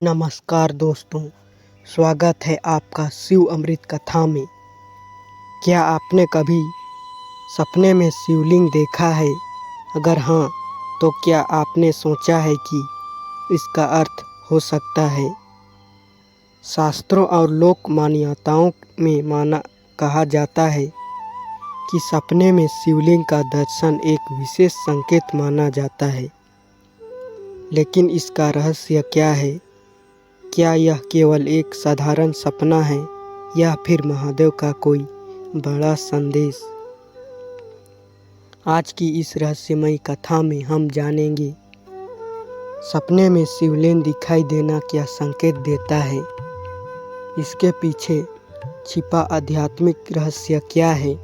नमस्कार दोस्तों, स्वागत है आपका शिव अमृत कथा में। क्या आपने कभी सपने में शिवलिंग देखा है? अगर हाँ, तो क्या आपने सोचा है कि इसका अर्थ हो सकता है? शास्त्रों और लोक मान्यताओं में कहा जाता है कि सपने में शिवलिंग का दर्शन एक विशेष संकेत माना जाता है। लेकिन इसका रहस्य क्या है? क्या यह केवल एक साधारण सपना है या फिर महादेव का कोई बड़ा संदेश? आज की इस रहस्यमयी कथा में हम जानेंगे सपने में शिवलिंग दिखाई देना क्या संकेत देता है, इसके पीछे छिपा आध्यात्मिक रहस्य क्या है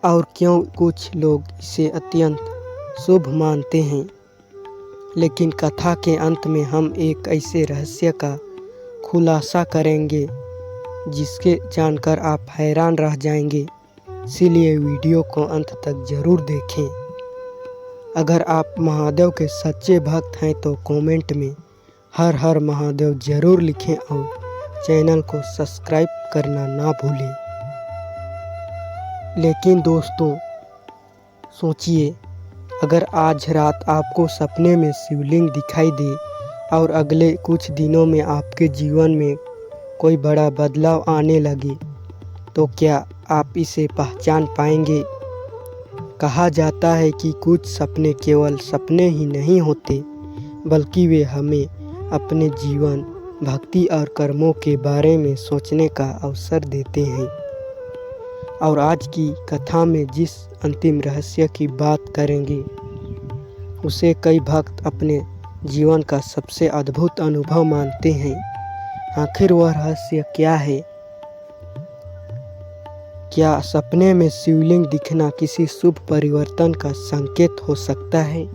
और क्यों कुछ लोग इसे अत्यंत शुभ मानते हैं। लेकिन कथा के अंत में हम एक ऐसे रहस्य का खुलासा करेंगे जिसके जानकर आप हैरान रह जाएंगे। इसीलिए वीडियो को अंत तक जरूर देखें। अगर आप महादेव के सच्चे भक्त हैं तो कमेंट में हर हर महादेव जरूर लिखें और चैनल को सब्सक्राइब करना ना भूलें। लेकिन दोस्तों, सोचिए, अगर आज रात आपको सपने में शिवलिंग दिखाई दे और अगले कुछ दिनों में आपके जीवन में कोई बड़ा बदलाव आने लगे, तो क्या आप इसे पहचान पाएंगे? कहा जाता है कि कुछ सपने केवल सपने ही नहीं होते, बल्कि वे हमें अपने जीवन, भक्ति और कर्मों के बारे में सोचने का अवसर देते हैं। और आज की कथा में जिस अंतिम रहस्य की बात करेंगे, उसे कई भक्त अपने जीवन का सबसे अद्भुत अनुभव मानते हैं। आखिर वह रहस्य क्या है? क्या सपने में शिवलिंग दिखना किसी शुभ परिवर्तन का संकेत हो सकता है,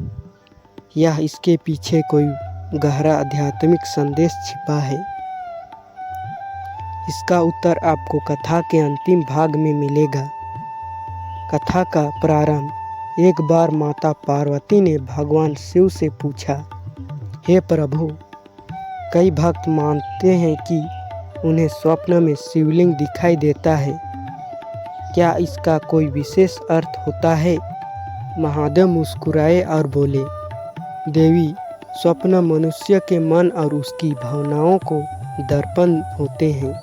या इसके पीछे कोई गहरा आध्यात्मिक संदेश छिपा है? इसका उत्तर आपको कथा के अंतिम भाग में मिलेगा। कथा का प्रारंभ एक बार माता पार्वती ने भगवान शिव से पूछा, हे प्रभु, कई भक्त मानते हैं कि उन्हें स्वप्न में शिवलिंग दिखाई देता है। क्या इसका कोई विशेष अर्थ होता है? महादेव मुस्कुराए और बोले, देवी, स्वप्न मनुष्य के मन और उसकी भावनाओं को दर्पण होते हैं।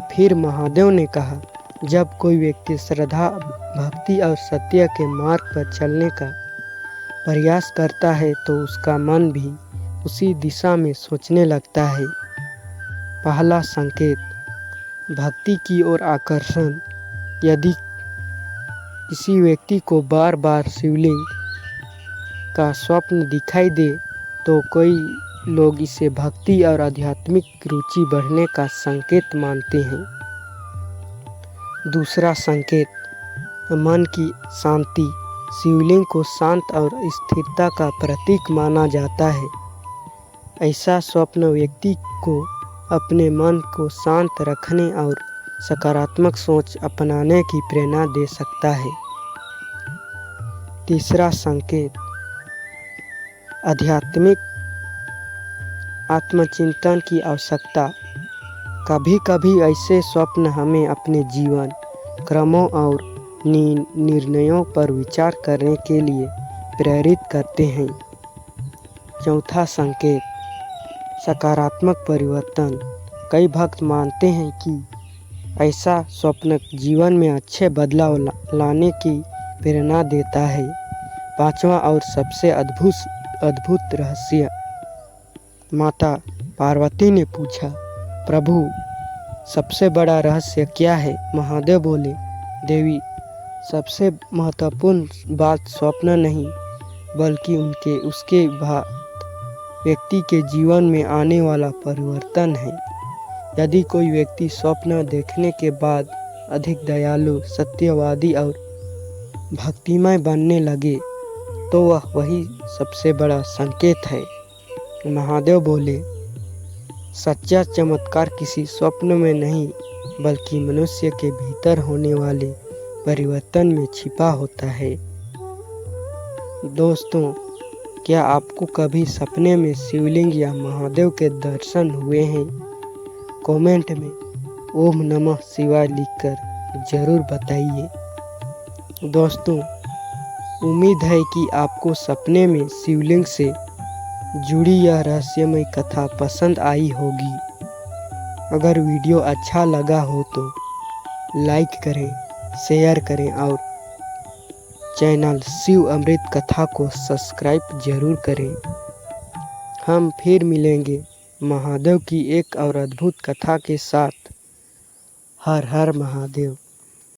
फिर महादेव ने कहा, जब कोई व्यक्ति श्रद्धा, भक्ति और सत्य के मार्ग पर चलने का प्रयास करता है तो उसका मन भी उसी दिशा में सोचने लगता है। पहला संकेत, भक्ति की ओर आकर्षण। यदि किसी व्यक्ति को बार बार शिवलिंग का स्वप्न दिखाई दे तो कई लोग इसे भक्ति और आध्यात्मिक रुचि बढ़ने का संकेत मानते हैं। दूसरा संकेत, मन की शांति। शिवलिंग को शांत और स्थिरता का प्रतीक माना जाता है। ऐसा स्वप्न व्यक्ति को अपने मन को शांत रखने और सकारात्मक सोच अपनाने की प्रेरणा दे सकता है। तीसरा संकेत, आध्यात्मिक आत्मचिंतन की आवश्यकता। कभी कभी ऐसे स्वप्न हमें अपने जीवन, क्रमों और निर्णयों पर विचार करने के लिए प्रेरित करते हैं। चौथा संकेत, सकारात्मक परिवर्तन। कई भक्त मानते हैं कि ऐसा स्वप्न जीवन में अच्छे बदलाव लाने की प्रेरणा देता है। पांचवा और सबसे अद्भुत रहस्य, माता पार्वती ने पूछा, प्रभु, सबसे बड़ा रहस्य क्या है? महादेव बोले, देवी, सबसे महत्वपूर्ण बात स्वप्न नहीं, बल्कि उसके बाद व्यक्ति के जीवन में आने वाला परिवर्तन है। यदि कोई व्यक्ति स्वप्न देखने के बाद अधिक दयालु, सत्यवादी और भक्तिमय बनने लगे तो वही सबसे बड़ा संकेत है। महादेव बोले, सच्चा चमत्कार किसी स्वप्न में नहीं, बल्कि मनुष्य के भीतर होने वाले परिवर्तन में छिपा होता है। दोस्तों, क्या आपको कभी सपने में शिवलिंग या महादेव के दर्शन हुए हैं? कमेंट में ओम नमः शिवाय लिखकर ज़रूर बताइए। दोस्तों, उम्मीद है कि आपको सपने में शिवलिंग से जुड़ी यह रहस्यमय कथा पसंद आई होगी। अगर वीडियो अच्छा लगा हो तो लाइक करें, शेयर करें और चैनल शिव अमृत कथा को सब्सक्राइब जरूर करें। हम फिर मिलेंगे महादेव की एक और अद्भुत कथा के साथ। हर हर महादेव।